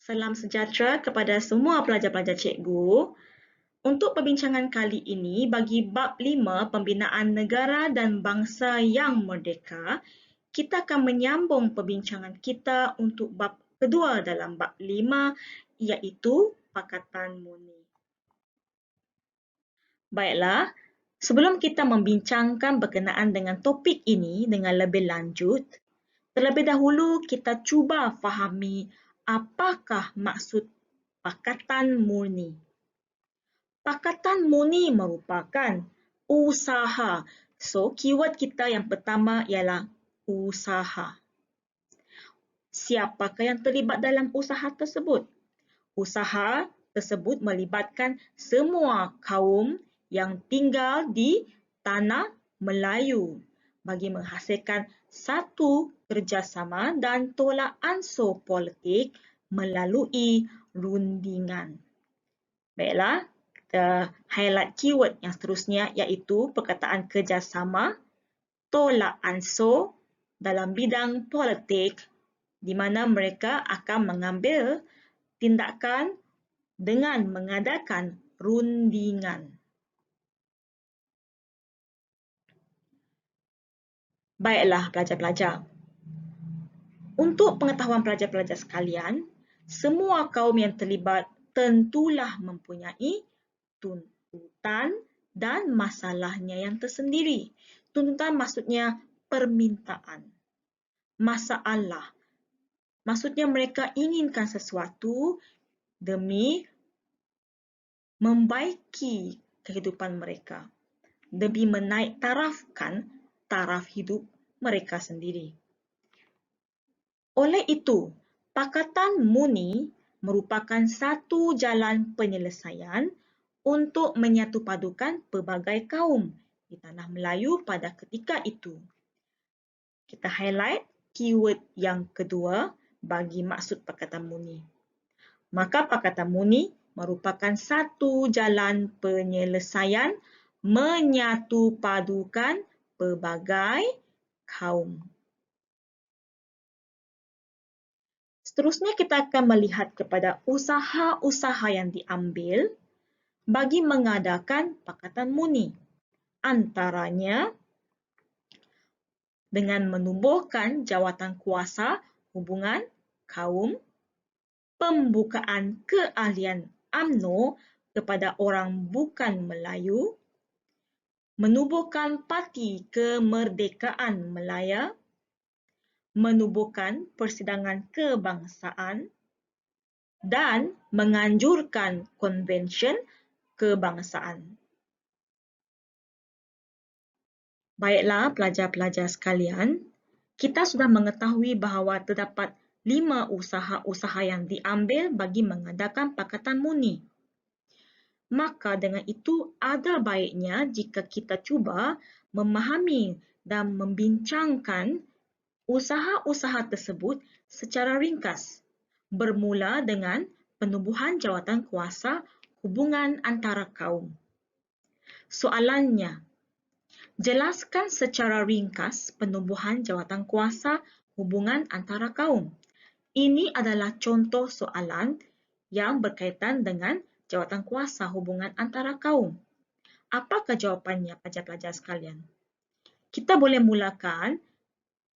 Salam sejahtera kepada semua pelajar-pelajar cikgu. Untuk perbincangan kali ini bagi bab 5 Pembinaan Negara dan Bangsa yang Merdeka, kita akan menyambung perbincangan kita untuk bab kedua dalam bab 5 iaitu Pakatan Murni. Baiklah, sebelum kita membincangkan berkenaan dengan topik ini dengan lebih lanjut, terlebih dahulu kita cuba fahami apakah maksud Pakatan Murni. Pakatan Murni merupakan usaha. So, keyword kita yang pertama ialah usaha. Siapakah yang terlibat dalam usaha tersebut? Usaha tersebut melibatkan semua kaum yang tinggal di tanah Melayu bagi menghasilkan satu kerjasama dan tolak ansur politik melalui rundingan. Baiklah, kita highlight keyword yang seterusnya iaitu perkataan kerjasama, tolak ansur dalam bidang politik di mana mereka akan mengambil tindakan dengan mengadakan rundingan. Baiklah pelajar-pelajar. Untuk pengetahuan pelajar-pelajar sekalian, semua kaum yang terlibat tentulah mempunyai tuntutan dan masalahnya yang tersendiri. Tuntutan maksudnya permintaan. Masalah maksudnya mereka inginkan sesuatu demi membaiki kehidupan mereka, demi menaik tarafkan taraf hidup mereka sendiri. Oleh itu, Pakatan Murni merupakan satu jalan penyelesaian untuk menyatupadukan pelbagai kaum di tanah Melayu pada ketika itu. Kita highlight keyword yang kedua bagi maksud Pakatan Murni. Maka Pakatan Murni merupakan satu jalan penyelesaian menyatupadukan pelbagai kaum. Seterusnya kita akan melihat kepada usaha-usaha yang diambil bagi mengadakan Pakatan Murni. Antaranya dengan menubuhkan jawatan kuasa hubungan kaum, pembukaan keahlian UMNO kepada orang bukan Melayu, menubuhkan Parti Kemerdekaan Malaya, menubuhkan persidangan kebangsaan dan menganjurkan konvensyen kebangsaan. Baiklah pelajar-pelajar sekalian, kita sudah mengetahui bahawa terdapat 5 usaha-usaha yang diambil bagi mengadakan Pakatan Murni. Maka dengan itu ada baiknya jika kita cuba memahami dan membincangkan usaha-usaha tersebut secara ringkas, bermula dengan penubuhan jawatan kuasa hubungan antara kaum. Soalannya, jelaskan secara ringkas penubuhan jawatan kuasa hubungan antara kaum. Ini adalah contoh soalan yang berkaitan dengan jawatan kuasa hubungan antara kaum. Apakah jawapannya, pelajar-pelajar sekalian? Kita boleh mulakan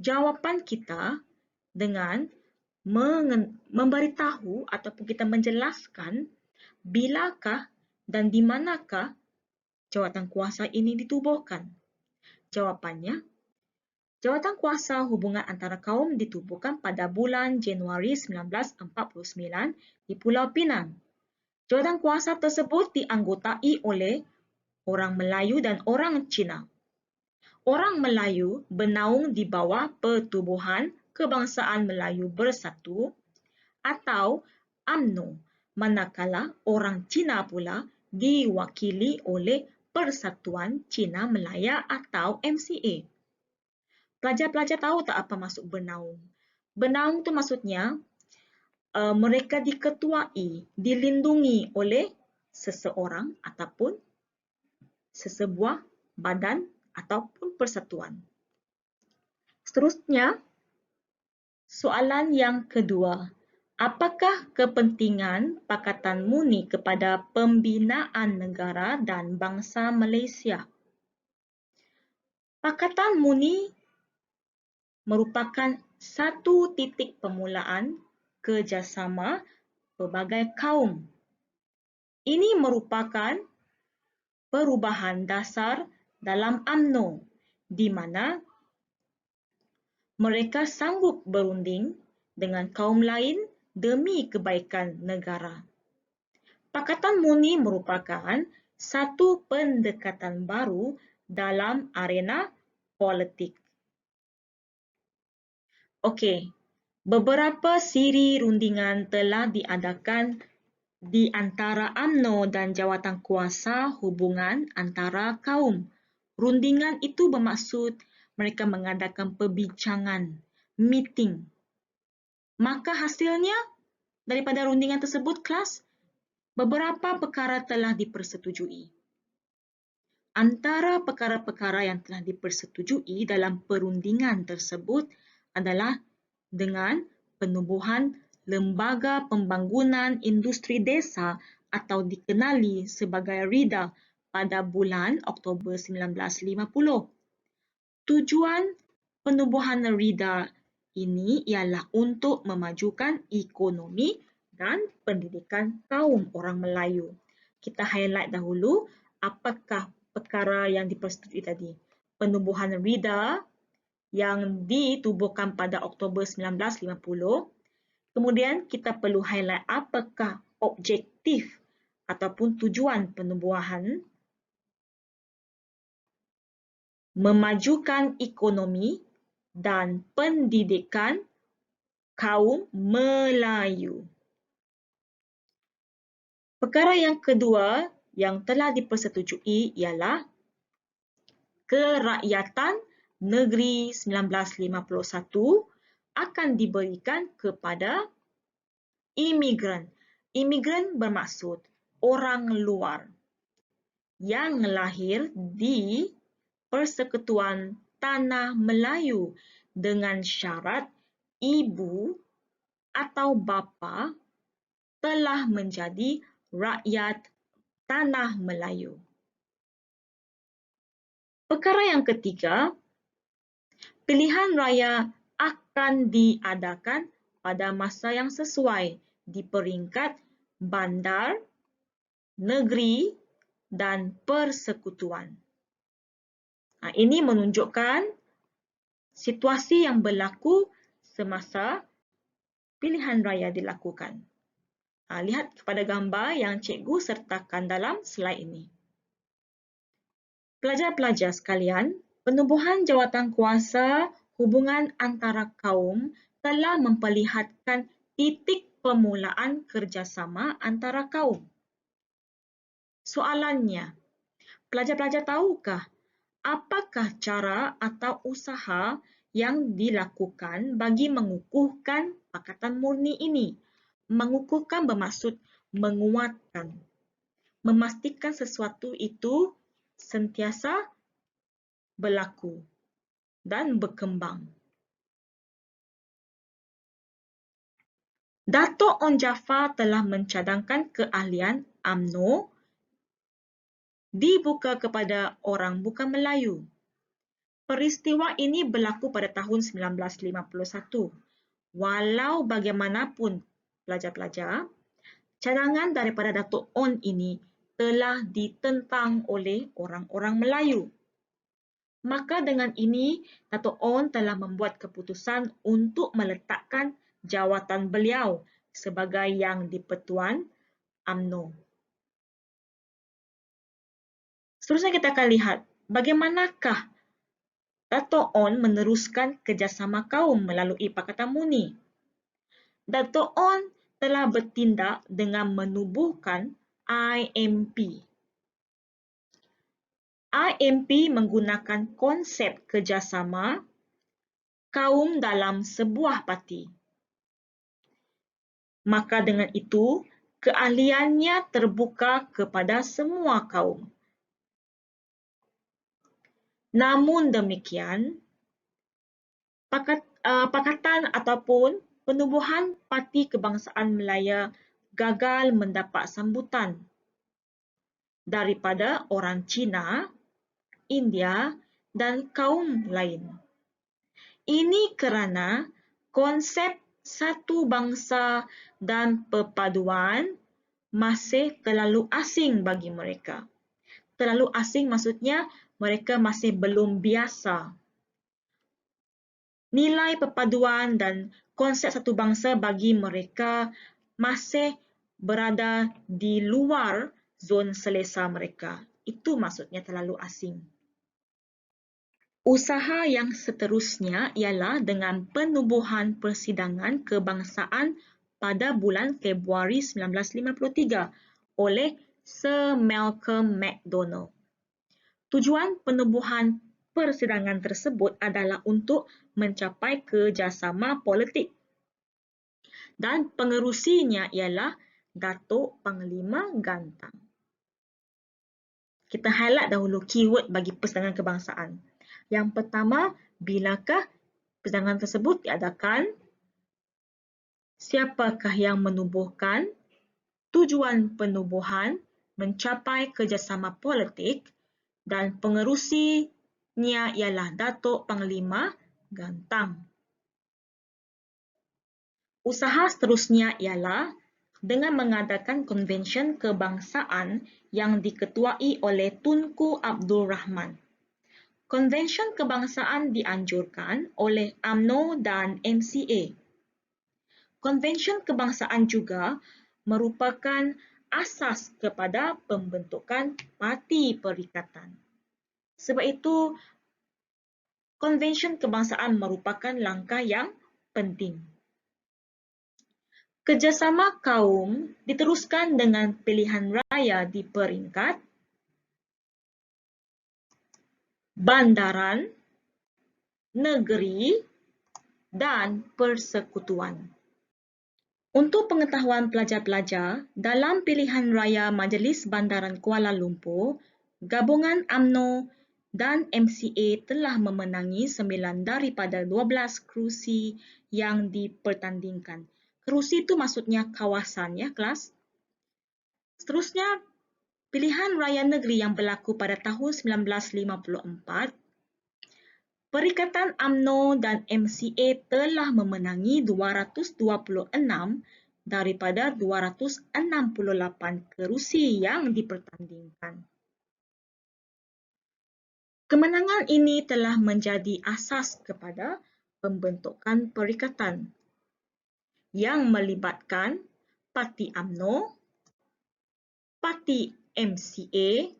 jawapan kita dengan memberitahu ataupun kita menjelaskan bilakah dan di manakah jawatan kuasa ini ditubuhkan. Jawapannya, jawatan kuasa hubungan antara kaum ditubuhkan pada bulan Januari 1949 di Pulau Pinang. Jawatan kuasa tersebut dianggotai oleh orang Melayu dan orang Cina. Orang Melayu bernaung di bawah Pertubuhan Kebangsaan Melayu Bersatu atau UMNO, manakala orang Cina pula diwakili oleh Persatuan Cina Malaya atau MCA. Pelajar-pelajar tahu tak apa maksud bernaung? Bernaung tu maksudnya mereka diketuai, dilindungi oleh seseorang ataupun sesebuah badan ataupun persatuan. Seterusnya, soalan yang kedua. Apakah kepentingan Pakatan Muni kepada pembinaan negara dan bangsa Malaysia? Pakatan Muni merupakan satu titik permulaan kerjasama pelbagai kaum. Ini merupakan perubahan dasar dalam UMNO di mana mereka sanggup berunding dengan kaum lain demi kebaikan negara. Pakatan Muni merupakan satu pendekatan baru dalam arena politik. Okey, beberapa siri rundingan telah diadakan di antara UMNO dan jawatankuasa hubungan antara kaum. Rundingan itu bermaksud mereka mengadakan perbincangan, meeting. Maka hasilnya daripada rundingan tersebut, kelas, beberapa perkara telah dipersetujui. Antara perkara-perkara yang telah dipersetujui dalam perundingan tersebut adalah dengan penubuhan Lembaga Pembangunan Industri Desa atau dikenali sebagai RIDA pada bulan Oktober 1950. Tujuan penubuhan RIDA ini ialah untuk memajukan ekonomi dan pendidikan kaum orang Melayu. Kita highlight dahulu apakah perkara yang dipersetujui tadi. Penubuhan RIDA yang ditubuhkan pada Oktober 1950. Kemudian kita perlu highlight apakah objektif ataupun tujuan penubuhan. Memajukan ekonomi dan pendidikan kaum Melayu. Perkara yang kedua yang telah dipersetujui ialah kerakyatan negeri 1951 akan diberikan kepada imigran. Imigran bermaksud orang luar yang lahir di Persekutuan Tanah Melayu dengan syarat ibu atau bapa telah menjadi rakyat Tanah Melayu. Perkara yang ketiga, pilihan raya akan diadakan pada masa yang sesuai di peringkat bandar, negeri dan persekutuan. Ini menunjukkan situasi yang berlaku semasa pilihan raya dilakukan. Lihat kepada gambar yang cikgu sertakan dalam slide ini. Pelajar-pelajar sekalian, penubuhan jawatankuasa hubungan antara kaum telah memperlihatkan titik permulaan kerjasama antara kaum. Soalannya, pelajar-pelajar tahukah apakah cara atau usaha yang dilakukan bagi mengukuhkan Pakatan Muni ini? Mengukuhkan bermaksud menguatkan, memastikan sesuatu itu sentiasa berlaku dan berkembang. Dato' Onn Jaafar telah mencadangkan keahlian UMNO dibuka kepada orang bukan Melayu. Peristiwa ini berlaku pada tahun 1951. Walau bagaimanapun pelajar-pelajar, cadangan daripada Dato' Onn ini telah ditentang oleh orang-orang Melayu. Maka dengan ini, Dato' Onn telah membuat keputusan untuk meletakkan jawatan beliau sebagai Yang di-Pertuan UMNO. Seterusnya kita akan lihat bagaimanakah Dato' Onn meneruskan kerjasama kaum melalui Pakatan Muni. Dato' Onn telah bertindak dengan menubuhkan IMP. IMP menggunakan konsep kerjasama kaum dalam sebuah parti. Maka dengan itu, keahliannya terbuka kepada semua kaum. Namun demikian, pakatan ataupun penubuhan Parti Kebangsaan Malaya gagal mendapat sambutan daripada orang Cina, India dan kaum lain. Ini kerana konsep satu bangsa dan perpaduan masih terlalu asing bagi mereka. Terlalu asing maksudnya mereka masih belum biasa. Nilai perpaduan dan konsep satu bangsa bagi mereka masih berada di luar zon selesa mereka. Itu maksudnya terlalu asing. Usaha yang seterusnya ialah dengan penubuhan Persidangan Kebangsaan pada bulan Februari 1953 oleh Sir Malcolm Macdonald. Tujuan penubuhan persidangan tersebut adalah untuk mencapai kerjasama politik. Dan pengerusinya ialah Datuk Panglima Gantang. Kita highlight dahulu keyword bagi persidangan kebangsaan. Yang pertama, bilakah persidangan tersebut diadakan? Siapakah yang menubuhkan? Tujuan penubuhan mencapai kerjasama politik dan pengerusinya ialah Datuk Panglima Gantang. Usaha seterusnya ialah dengan mengadakan konvensyen kebangsaan yang diketuai oleh Tunku Abdul Rahman. Konvensyen kebangsaan dianjurkan oleh UMNO dan MCA. Konvensyen kebangsaan juga merupakan asas kepada pembentukan parti perikatan. Sebab itu, konvensyen kebangsaan merupakan langkah yang penting. Kerjasama kaum diteruskan dengan pilihan raya di peringkat bandaran, negeri dan persekutuan. Untuk pengetahuan pelajar-pelajar, dalam pilihan raya Majlis Bandaran Kuala Lumpur, gabungan UMNO dan MCA telah memenangi 9 daripada 12 kerusi yang dipertandingkan. Kerusi itu maksudnya kawasan, ya kelas. Seterusnya, pilihan raya negeri yang berlaku pada tahun 1954, Perikatan UMNO dan MCA telah memenangi 226 daripada 268 kerusi yang dipertandingkan. Kemenangan ini telah menjadi asas kepada pembentukan perikatan yang melibatkan Parti UMNO, Parti MCA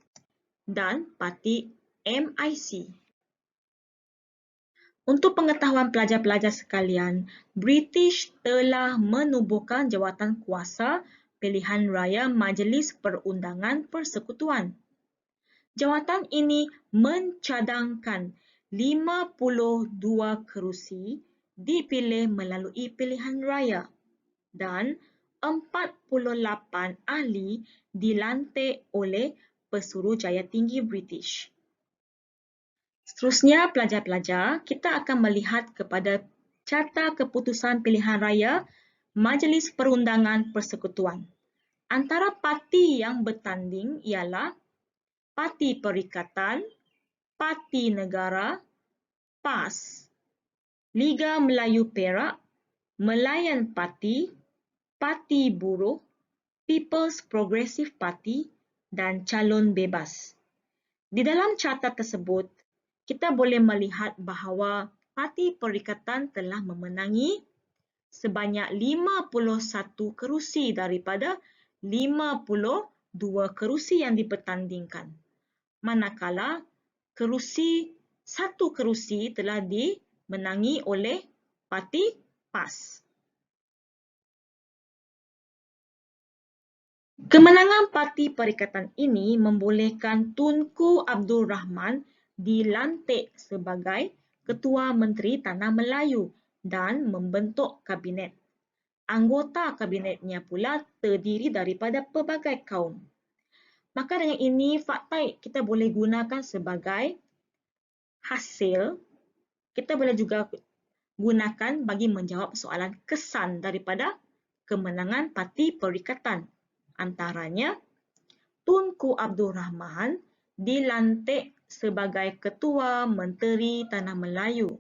dan Parti MIC. Untuk pengetahuan pelajar-pelajar sekalian, British telah menubuhkan jawatan kuasa pilihan raya Majlis Perundangan Persekutuan. Jawatan ini mencadangkan 52 kerusi dipilih melalui pilihan raya dan 48 ahli dilantik oleh Pesuruhjaya Tinggi British. Seterusnya, pelajar-pelajar, kita akan melihat kepada carta keputusan pilihan raya Majlis Perundangan Persekutuan. Antara parti yang bertanding ialah Parti Perikatan, Parti Negara, PAS, Liga Melayu Perak, Melayan Parti, Parti Buruh, People's Progressive Party dan Calon Bebas. Di dalam carta tersebut, kita boleh melihat bahawa Parti Perikatan telah memenangi sebanyak 51 kerusi daripada 52 kerusi yang dipertandingkan. Manakala satu kerusi telah dimenangi oleh Parti PAS. Kemenangan Parti Perikatan ini membolehkan Tunku Abdul Rahman dilantik sebagai Ketua Menteri Tanah Melayu dan membentuk kabinet. Anggota kabinetnya pula terdiri daripada pelbagai kaum. Maka dengan ini, fakta kita boleh gunakan sebagai hasil. Kita boleh juga gunakan bagi menjawab soalan kesan daripada kemenangan Parti Perikatan. Antaranya, Tunku Abdul Rahman dilantik sebagai Ketua Menteri Tanah Melayu,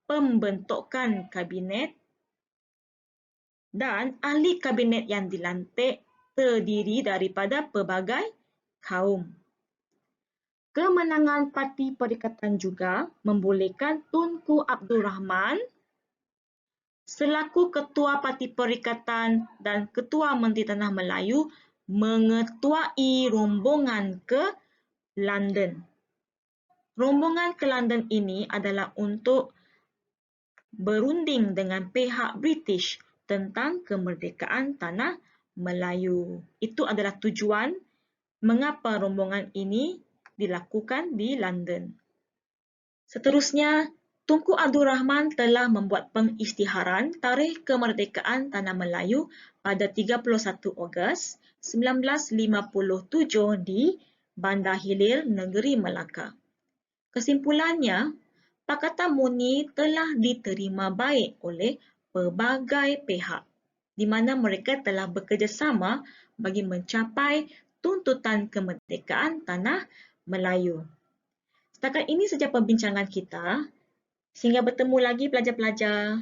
pembentukan kabinet, dan ahli kabinet yang dilantik terdiri daripada pelbagai kaum. Kemenangan Parti Perikatan juga membolehkan Tunku Abdul Rahman selaku Ketua Parti Perikatan dan Ketua Menteri Tanah Melayu mengetuai rombongan ke London. Rombongan ke London ini adalah untuk berunding dengan pihak British tentang kemerdekaan Tanah Melayu. Itu adalah tujuan mengapa rombongan ini dilakukan di London. Seterusnya, Tunku Abdul Rahman telah membuat pengisytiharan tarikh kemerdekaan Tanah Melayu pada 31 Ogos 1957 di Bandar Hilir, Negeri Melaka. Kesimpulannya, Pakatan Muni telah diterima baik oleh pelbagai pihak, di mana mereka telah bekerjasama bagi mencapai tuntutan kemerdekaan Tanah Melayu. Setakat ini saja perbincangan kita. Sehingga bertemu lagi pelajar-pelajar.